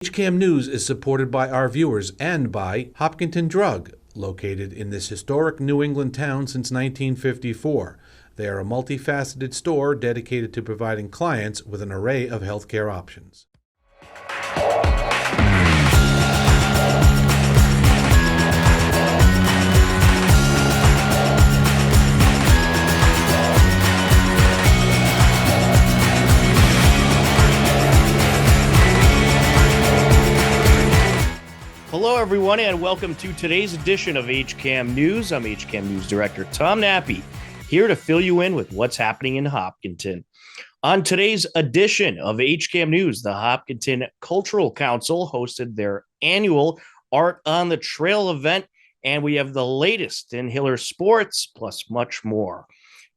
HCAM News is supported by our viewers and by Hopkinton Drug, located in this historic New England town since 1954. They are a multifaceted store dedicated to providing clients with an array of healthcare options. Hello, everyone, and welcome to today's edition of HCAM News. I'm HCAM News Director Tom Nappy, here to fill you in with what's happening in Hopkinton. On today's edition of HCAM News, the Hopkinton Cultural Council hosted their annual Art on the Trail event, and we have the latest in Hiller sports, plus much more.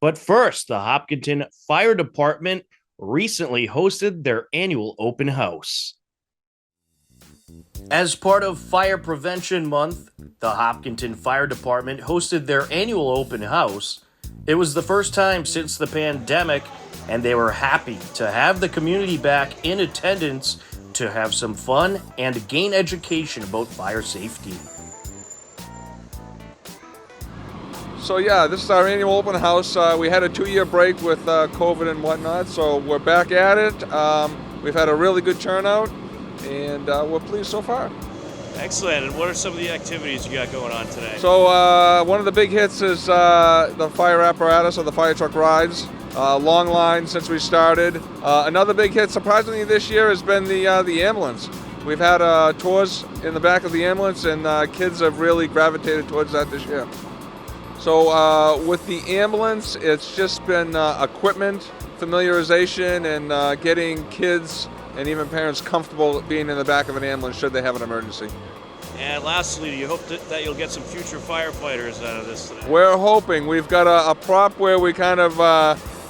But first, the Hopkinton Fire Department recently hosted their annual open house. As part of Fire Prevention Month, the Hopkinton Fire Department hosted their annual open house. It was the first time since the pandemic, and they were happy to have the community back in attendance to have some fun and gain education about fire safety. So yeah, this is our annual open house. We had a 2-year break with COVID and whatnot, so we're back at it. We've had a really good turnout, and we're pleased so far. Excellent. And what are some of the activities you got going on today? So one of the big hits is the fire apparatus or the fire truck rides. Long line since we started. Another big hit, surprisingly, this year has been the ambulance. We've had tours in the back of the ambulance, and kids have really gravitated towards that this year. So with the ambulance, it's just been equipment familiarization and getting kids and even parents comfortable being in the back of an ambulance should they have an emergency. And lastly, do you hope that you'll get some future firefighters out of this today? We're hoping. We've got a prop where we kind of,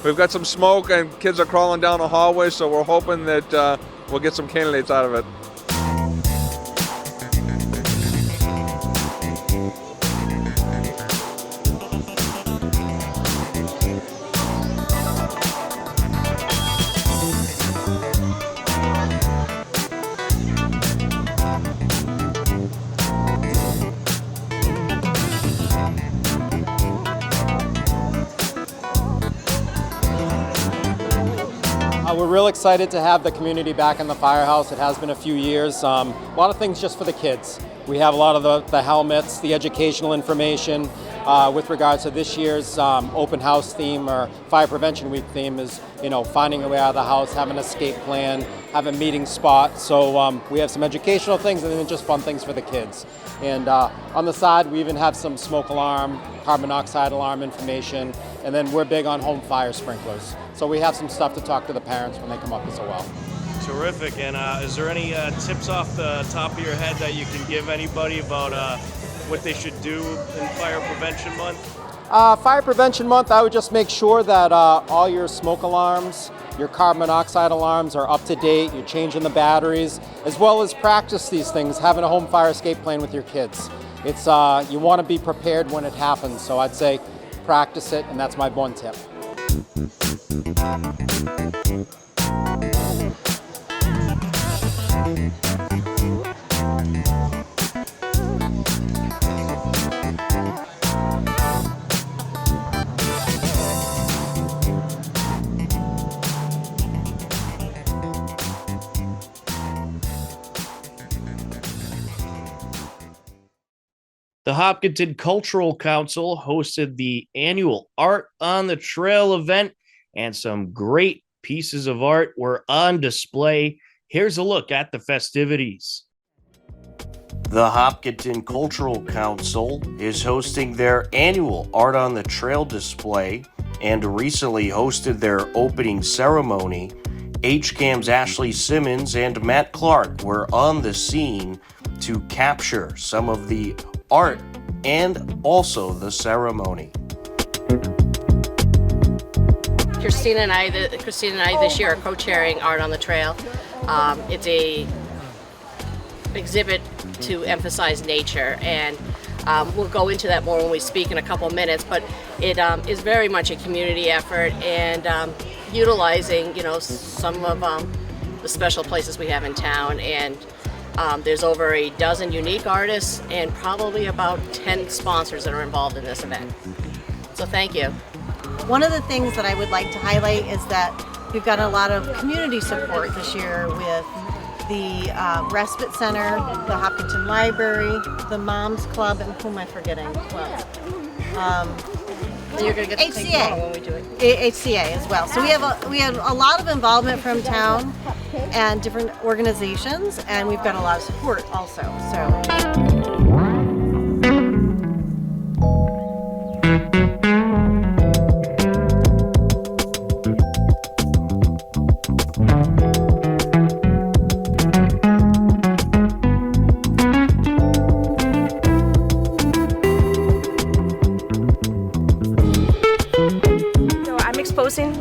we've got some smoke and kids are crawling down the hallway, so we're hoping that we'll get some candidates out of it. We're real excited to have the community back in the firehouse. It has been a few years. A lot of things just for the kids. We have a lot of the helmets, the educational information. With regards to this year's open house theme or Fire Prevention Week theme is, finding a way out of the house, having an escape plan, have a meeting spot. So we have some educational things and then just fun things for the kids. And on the side, we even have some smoke alarm, carbon monoxide alarm information, and then we're big on home fire sprinklers. So we have some stuff to talk to the parents when they come up as well. Terrific. And is there any tips off the top of your head that you can give anybody about what they should do in Fire Prevention Month? Fire Prevention Month, I would just make sure that all your smoke alarms, your carbon monoxide alarms are up to date, you're changing the batteries, as well as practice these things, having a home fire escape plan with your kids. It's you want to be prepared when it happens, so I'd say practice it, and that's my one tip. The Hopkinton Cultural Council hosted the annual Art on the Trail event, and some great pieces of art were on display. Here's a look at the festivities. The Hopkinton Cultural Council is hosting their annual Art on the Trail display and recently hosted their opening ceremony. HCAM's Ashley Simmons and Matt Clark were on the scene to capture some of the art and also the ceremony. Christina and I this year are co-chairing Art on the Trail. It's a exhibit to emphasize nature, and we'll go into that more when we speak in a couple of minutes, but it is very much a community effort and utilizing some of the special places we have in town and There's over a dozen unique artists and probably about 10 sponsors that are involved in this event. So thank you. One of the things that I would like to highlight is that we've got a lot of community support this year with the Respite Center, the Hopkinton Library, the Moms Club, and who am I forgetting? You're going to get to take HCA. more when we do it. HCA as well. So we have a lot of involvement from town and different organizations, and we've got a lot of support also. So.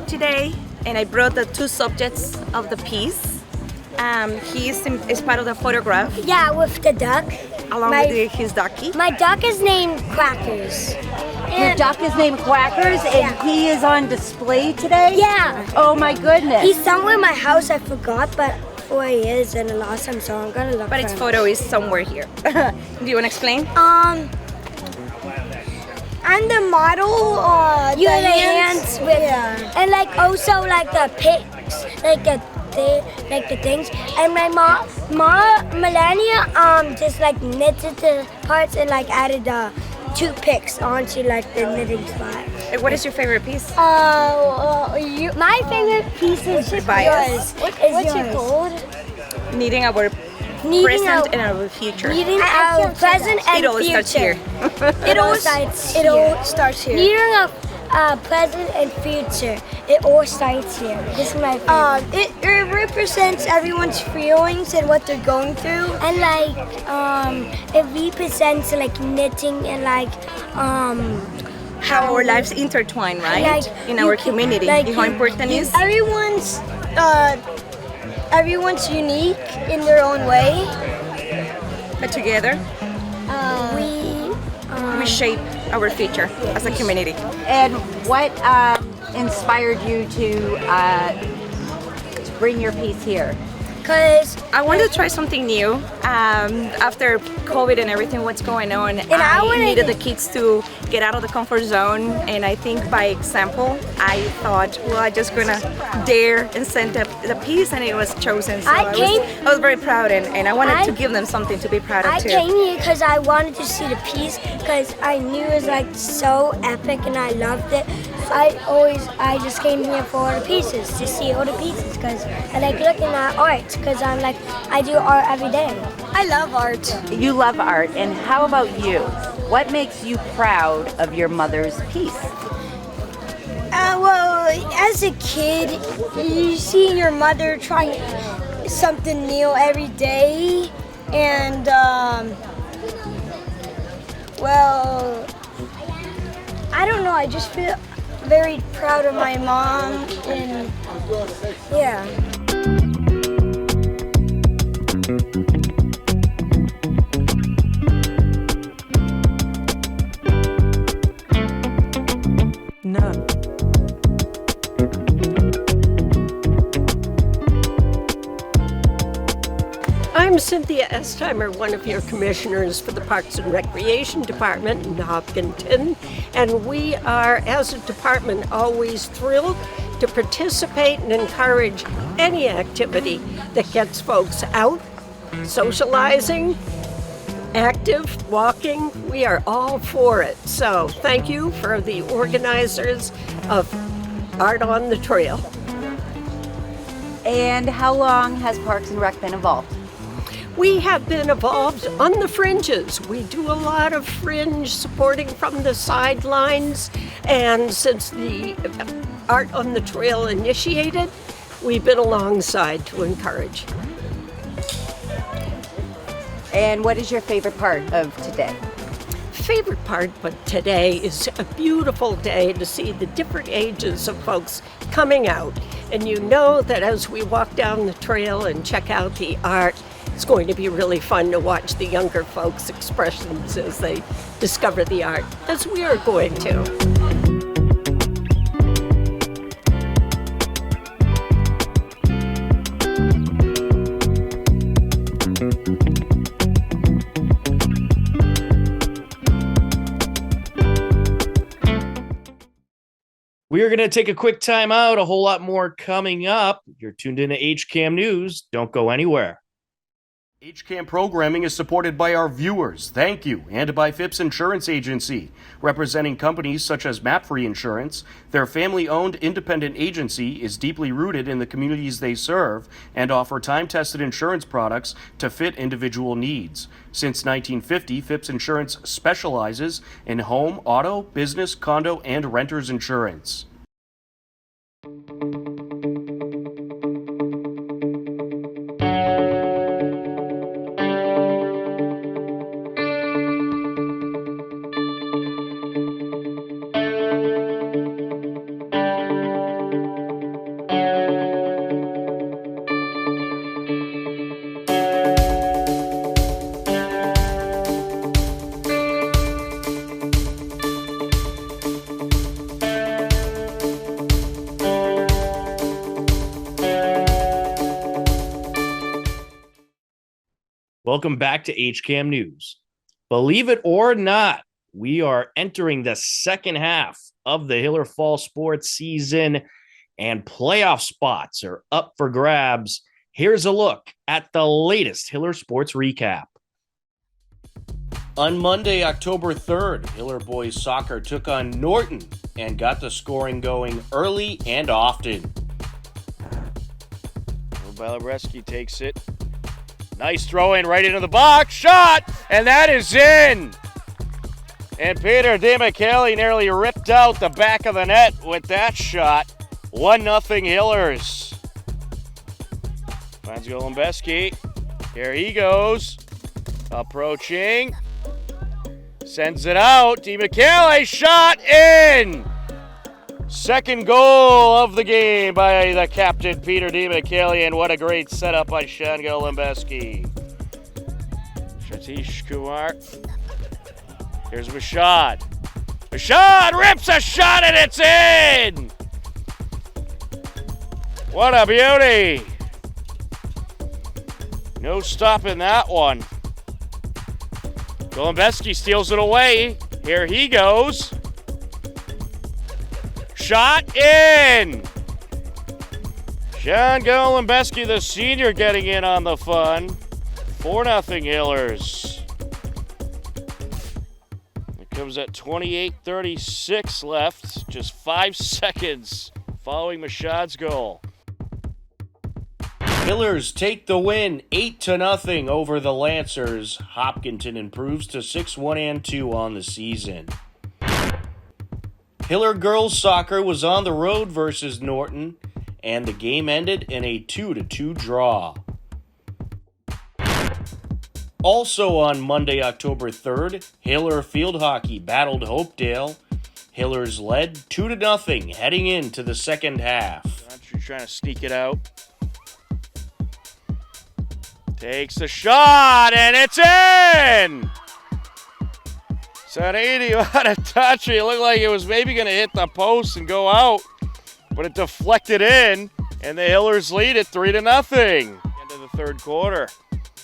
Today, and I brought the two subjects of the piece. He is part of the photograph. Yeah, with the duck. Along with his ducky. My duck is named Quackers. Your duck is named Quackers, and he is on display today? Yeah. Oh my goodness. He's somewhere in my house, I forgot, but where he is and I lost him, so I'm gonna look But for its him. photo is somewhere here. Do you want to explain? I'm the model, the hands with, and like also like the pics, like the things. And my mom, Melania, just like knitted the parts and like added the toothpicks onto like the knitting spot. What is your favorite piece? My favorite piece is yours. What's it called? Needing our present and our future. Needing our present and It all future. starts here. It all starts here. Needing a present and future. It all starts here. This is my favorite. It represents everyone's feelings and what they're going through. And like, it represents like knitting and like, How our lives intertwine, right? Like, in our community. like How important it is. Everyone's unique in their own way. But together, we shape our future as a community. And what inspired you to bring your piece here? Because I wanted to try something new after COVID and everything, what's going on. And I needed the kids to get out of the comfort zone. And I think by example, I thought, well, I'm just going to dare and send the piece, and it was chosen. So I was very proud, and I wanted to give them something to be proud of, too. I came here because I wanted to see the piece because I knew it was like so epic and I loved it. I just came here for all the pieces, to see all the pieces because I like looking at art because I do art every day. I love art. You love art, and how about you? What makes you proud of your mother's piece? Well, as a kid, you see your mother trying something new every day, and well, I don't know. I just feel very proud of my mom, and yeah. No. I'm Cynthia Estheimer, one of your commissioners for the Parks and Recreation Department in Hopkinton, and we are, as a department, always thrilled to participate and encourage any activity that gets folks out, socializing, active, walking. We are all for it. So thank you for the organizers of Art on the Trail. And how long has Parks and Rec been involved? We have been involved on the fringes. We do a lot of fringe supporting from the sidelines, and since the Art on the Trail initiated, we've been alongside to encourage. And what is your favorite part of today? Favorite part of today is a beautiful day to see the different ages of folks coming out. And you know that as we walk down the trail and check out the art, it's going to be really fun to watch the younger folks' expressions as they discover the art, as we are going to. We are going to take a quick time out. A whole lot more coming up. You're tuned into HCAM News. Don't go anywhere. HCAM programming is supported by our viewers, thank you, and by Phipps Insurance Agency, representing companies such as MapFree Insurance. Their family-owned independent agency is deeply rooted in the communities they serve and offer time-tested insurance products to fit individual needs. Since 1950, Phipps Insurance specializes in home, auto, business, condo, and renters insurance. Welcome back to HCAM News. Believe it or not, we are entering the second half of the Hiller Fall sports season, and playoff spots are up for grabs. Here's a look at the latest Hiller sports recap. On Monday, October 3rd, Hiller boys soccer took on Norton and got the scoring going early and often. Balabreski takes it. Nice throw in right into the box. Shot! And that is in! And Peter DiMichele nearly ripped out the back of the net with that shot. 1-0 Hillers. Finds Golembeski. Here he goes. Approaching. Sends it out. DiMichele shot in! Second goal of the game by the captain, Peter DiMichele, and what a great setup by Sean Golembeski. Satish Kumar. Here's Mashad. Mashad rips a shot and it's in! What a beauty! No stopping that one. Golembeski steals it away. Here he goes. Shot in! Sean Golembeski, the senior, getting in on the fun. 4-0 Hillers. It comes at 28:36 left. Just 5 seconds following Mashad's goal. Hillers take the win 8-0 over the Lancers. Hopkinton improves to 6-1-2 on the season. Hiller girls soccer was on the road versus Norton, and the game ended in a 2-2 draw. Also on Monday, October 3rd, Hiller field hockey battled Hopedale. Hillers led 2-0 heading into the second half. She's trying to sneak it out. Takes the shot, and it's in! Sanidi out of touch. It looked like it was maybe going to hit the post and go out, but it deflected in, and the Hillers lead it 3-0. End of the third quarter.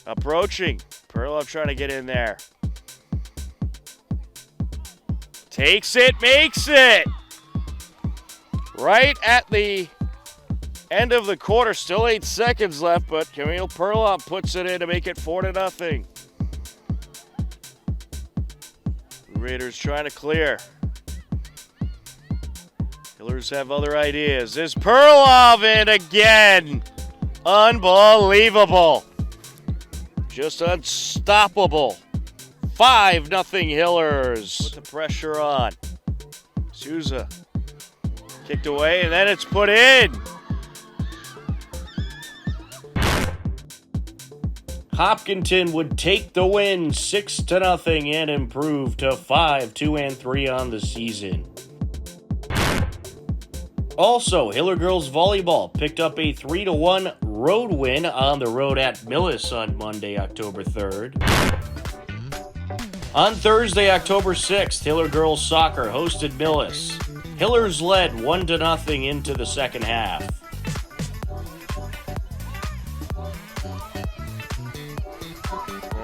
Approaching. Perlov trying to get in there. Takes it, makes it! Right at the end of the quarter. Still 8 seconds left, but Camille Perlov puts it in to make it 4-0. Raiders trying to clear. Hillers have other ideas. Is Perlov in again? Unbelievable. Just unstoppable. 5-0 Hillers. Put the pressure on. Souza kicked away, and then it's put in. Hopkinton would take the win 6-0 and improve to 5-2-3 on the season. Also, Hiller girls volleyball picked up a 3-1 road win on the road at Millis on Monday, October 3rd. On Thursday, October 6th, Hiller girls soccer hosted Millis. Hillers led 1-0 into the second half.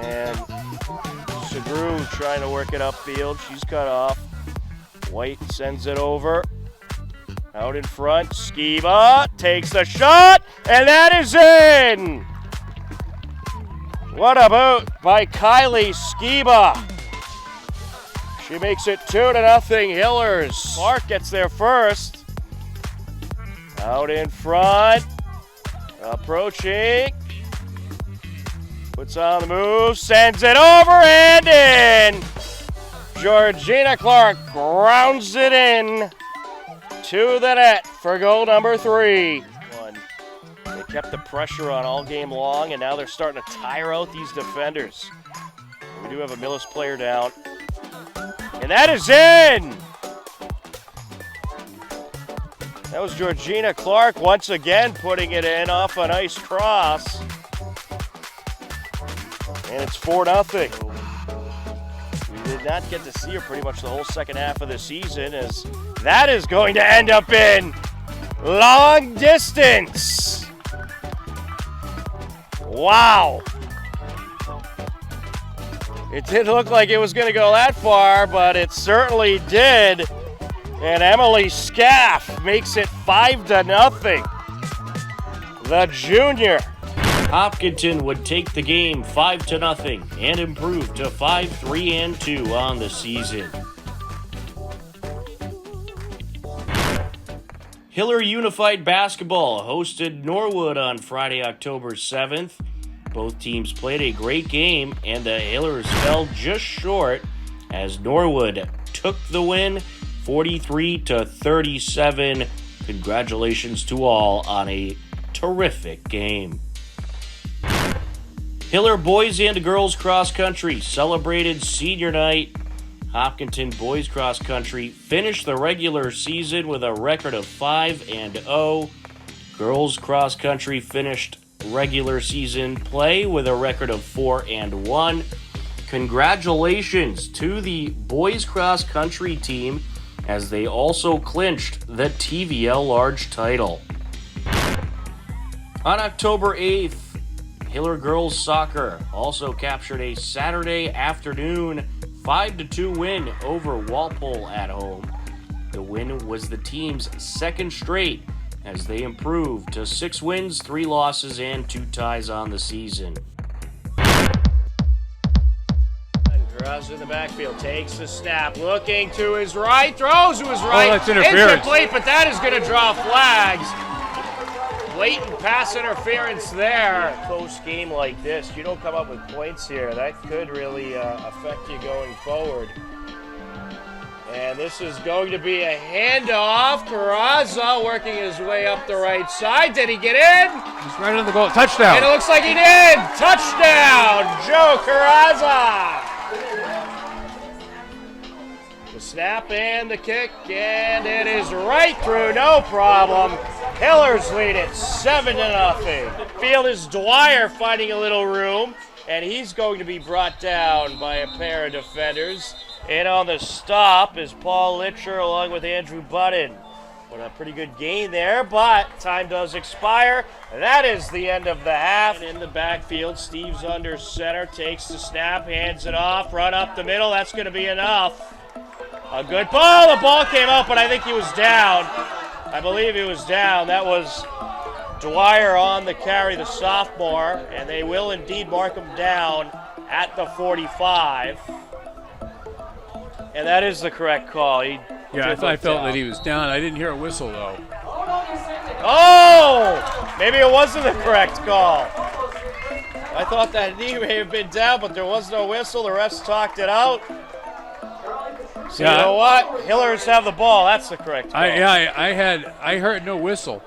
And Segru trying to work it upfield. She's cut off. White sends it over. Out in front, Skiba takes the shot, and that is in! What about by Kylie Skiba? She makes it 2-0 Hillers. Clark gets there first. Out in front, approaching. Puts on the move, sends it over and in! Georgina Clark grounds it in to the net for goal number 3. They kept the pressure on all game long, and now they're starting to tire out these defenders. We do have a Millis player down. And that is in! That was Georgina Clark once again putting it in off a nice cross. And it's 4-0. We did not get to see her pretty much the whole second half of the season, as that is going to end up in long distance. Wow. It didn't look like it was going to go that far, but it certainly did. And Emily Scaff makes it 5-0. The junior. Hopkinton would take the game 5-0 and improve to 5-3-2 on the season. Hiller Unified Basketball hosted Norwood on Friday, October 7th. Both teams played a great game, and the Hillers fell just short as Norwood took the win 43-37. Congratulations to all on a terrific game. Hiller boys and girls cross country celebrated senior night. Hopkinton boys cross country finished the regular season with a record of 5-0. Girls cross country finished regular season play with a record of 4-1. Congratulations to the boys cross country team as they also clinched the TVL large title. On October 8th, Hiller girls soccer also captured a Saturday afternoon 5-2 win over Walpole at home. The win was the team's second straight as they improved to 6 wins, 3 losses, and 2 ties on the season. Draws in the backfield, takes the snap, looking to his right, throws to his right. Oh, that's interference. Incomplete, but that is going to draw flags. Blatant pass interference there. Close game like this, you don't come up with points here. That could really affect you going forward. And this is going to be a handoff. Carrazza working his way up the right side. Did he get in? He's right on the goal. Touchdown. And it looks like he did. Touchdown, Joe Carrazza. The snap and the kick, and it is right through, no problem. Hillers lead it 7-0. Field is Dwyer finding a little room, and he's going to be brought down by a pair of defenders. And on the stop is Paul Litcher along with Andrew Budden. What a pretty good gain there, but time does expire. That is the end of the half. And in the backfield, Steve's under center, takes the snap, hands it off, run up the middle. That's going to be enough. A good ball. The ball came out, but I think he was down. I believe he was down. That was Dwyer on the carry, the sophomore, and they will indeed mark him down at the 45. And that is the correct call. I felt that he was down. I didn't hear a whistle, though. Oh! Maybe it wasn't the correct call. I thought that he may have been down, but there was no whistle. The refs talked it out. So you know what? Hillers have the ball. That's the correct call. I heard no whistle.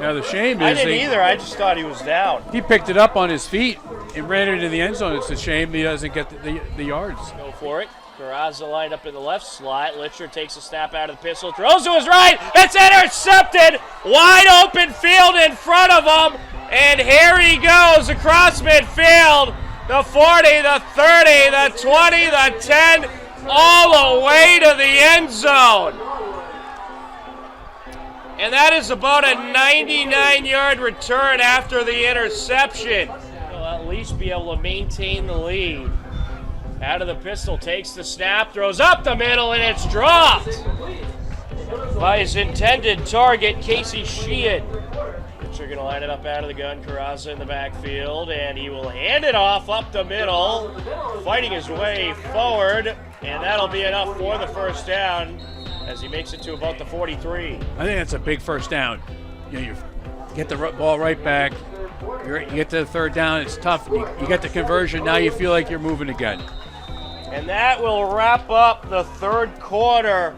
Now the shame is I didn't either. I just thought he was down. He picked it up on his feet and ran it into the end zone. It's a shame he doesn't get the yards. Go for it. Carrazza lined up in the left slot. Litcher takes a snap out of the pistol, throws to his right. It's intercepted. Wide open field in front of him. And here he goes across midfield. The 40, the 30, the 20, the 10, all the way to the end zone. And that is about a 99-yard return after the interception. He'll at least be able to maintain the lead. Out of the pistol, takes the snap, throws up the middle, and it's dropped. by his intended target, Casey Sheehan. Pitcher going to line it up out of the gun. Carrazza in the backfield, and he will hand it off up the middle, fighting his way forward, and that'll be enough for the first down as he makes it to about the 43. I think that's a big first down. You get the ball right back. You get to the third down. It's tough. You get the conversion. Now you feel like you're moving again. And that will wrap up the third quarter.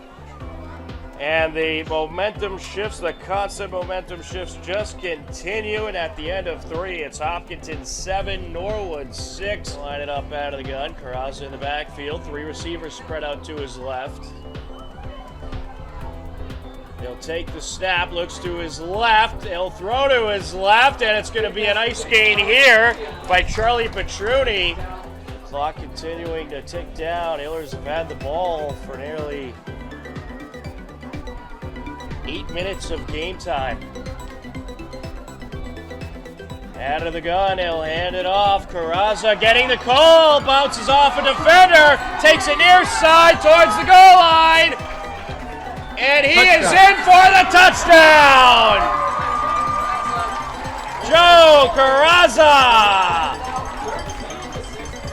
And the momentum shifts, the constant momentum shifts just continue. And at the end of 3, it's Hopkinton 7, Norwood 6. Line it up out of the gun. Carrazza in the backfield. 3 receivers spread out to his left. He'll take the snap, looks to his left, he'll throw to his left, and it's going to be a nice gain here by Charlie Petruni. The clock continuing to tick down. Hillers have had the ball for nearly 8 minutes of game time. Out of the gun, he'll hand it off. Carrazza getting the call, bounces off a defender, takes it near side towards the goal line. And he is in for the touchdown! Joe Carrazza!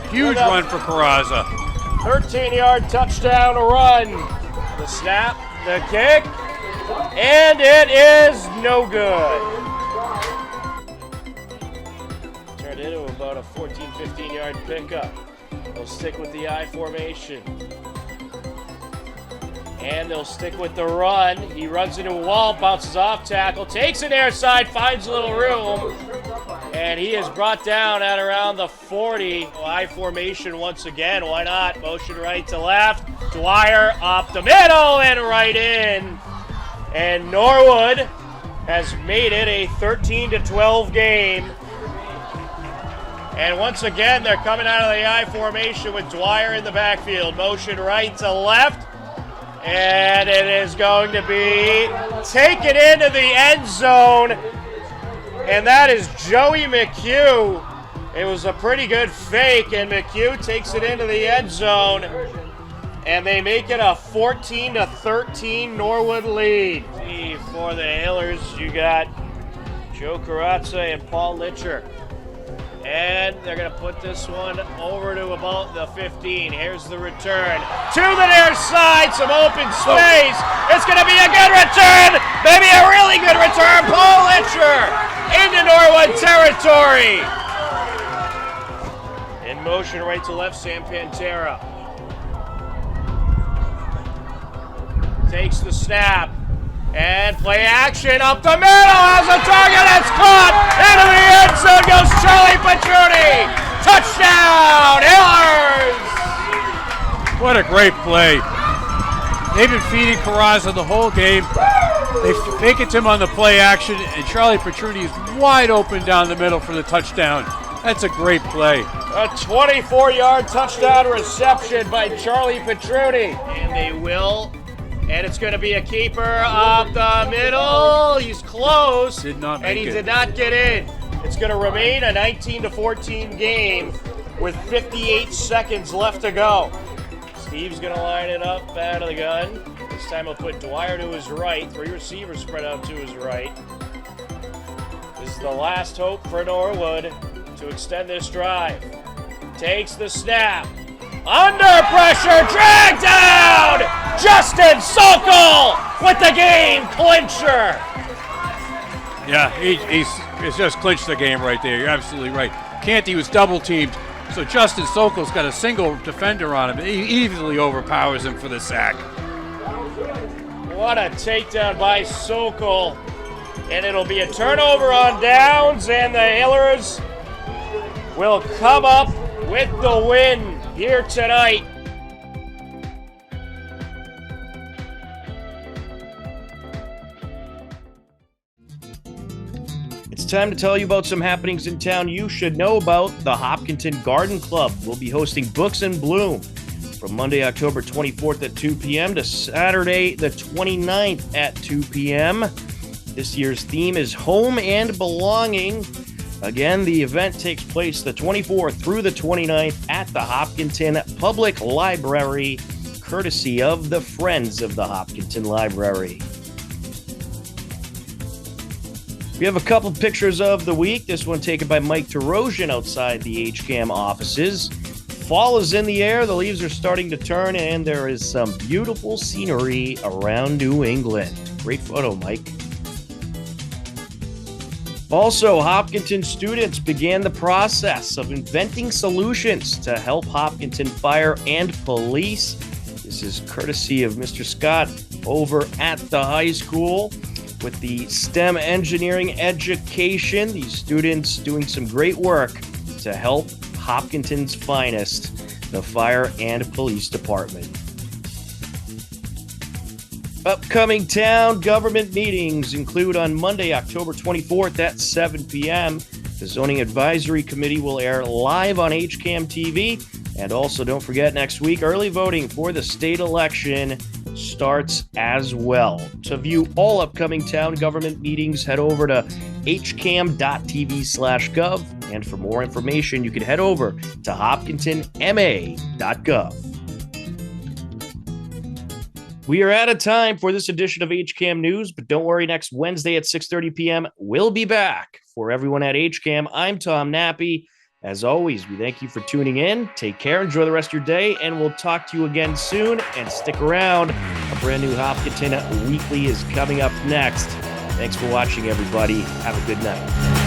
Huge run for Carrazza. 13-yard touchdown run. The snap, the kick, and it is no good. Turned into about a 14, 15-yard pickup. They'll stick with the I formation. And they'll stick with the run. He runs into a wall, bounces off tackle, takes it airside, finds a little room, and he is brought down at around the 40. I formation once again. Why not? Motion right to left. Dwyer up the middle and right in. And Norwood has made it a 13-12 game. And once again, they're coming out of the I formation with Dwyer in the backfield. Motion right to left. And it is going to be taken into the end zone. And that is Joey McHugh. It was a pretty good fake, and McHugh takes it into the end zone. And they make it a 14-13 Norwood lead. For the Hillers, you got Joe Carrazza and Paul Litcher. And they're going to put this one over to about the 15. Here's the return. To the near side, some open space. It's going to be a good return. Maybe a really good return. Paul Litcher into Norwood territory. In motion right to left, Sam Pantera. Takes the snap. And play action up the middle as a target that's caught. Into the end zone goes Charlie Petruni. Touchdown, Hillers! What a great play. They've been feeding Carrazza the whole game. They fake it to him on the play action, and Charlie Petruni is wide open down the middle for the touchdown. That's a great play. A 24-yard touchdown reception by Charlie Petruni. And they will. And it's going to be a keeper up the middle. He's close. Did not make and he it. did not get in. It's going to remain a 19-14 game with 58 seconds left to go. Steve's going to line it up out of the gun. This time he'll put Dwyer to his right. 3 receivers spread out to his right. This is the last hope for Norwood to extend this drive. Takes the snap. Under pressure, dragged down! Justin Sokol with the game clincher. Yeah, he's just clinched the game right there. You're absolutely right. Canty was double teamed, so Justin Sokol's got a single defender on him. He easily overpowers him for the sack. What a takedown by Sokol. And it'll be a turnover on downs, and the Hillers will come up with the win here tonight. It's time to tell you about some happenings in town you should know about. The Hopkinton Garden Club will be hosting Books in Bloom from Monday, October 24th at 2 p.m. to Saturday, the 29th at 2 p.m. This year's theme is Home and Belonging. Again, the event takes place the 24th through the 29th at the Hopkinton Public Library, courtesy of the Friends of the Hopkinton Library. We have a couple pictures of the week. This one taken by Mike Terosian outside the HCAM offices. Fall is in the air, the leaves are starting to turn, and there is some beautiful scenery around New England. Great photo, Mike. Also, Hopkinton students began the process of inventing solutions to help Hopkinton Fire and Police. This is courtesy of Mr. Scott over at the high school with the STEM engineering education. These students doing some great work to help Hopkinton's finest, the Fire and Police Department. Upcoming town government meetings include on Monday, October 24th at 7 p.m. The Zoning Advisory Committee will air live on HCAM TV. And also, don't forget, next week, early voting for the state election starts as well. To view all upcoming town government meetings, head over to hcam.tv/gov. And for more information, you can head over to hopkintonma.gov. We are out of time for this edition of HCAM News, but don't worry, next Wednesday at 6:30 p.m., we'll be back. For everyone at HCAM, I'm Tom Nappy. As always, we thank you for tuning in. Take care, enjoy the rest of your day, and we'll talk to you again soon. And stick around. A brand new Hopkinton Weekly is coming up next. Thanks for watching, everybody. Have a good night.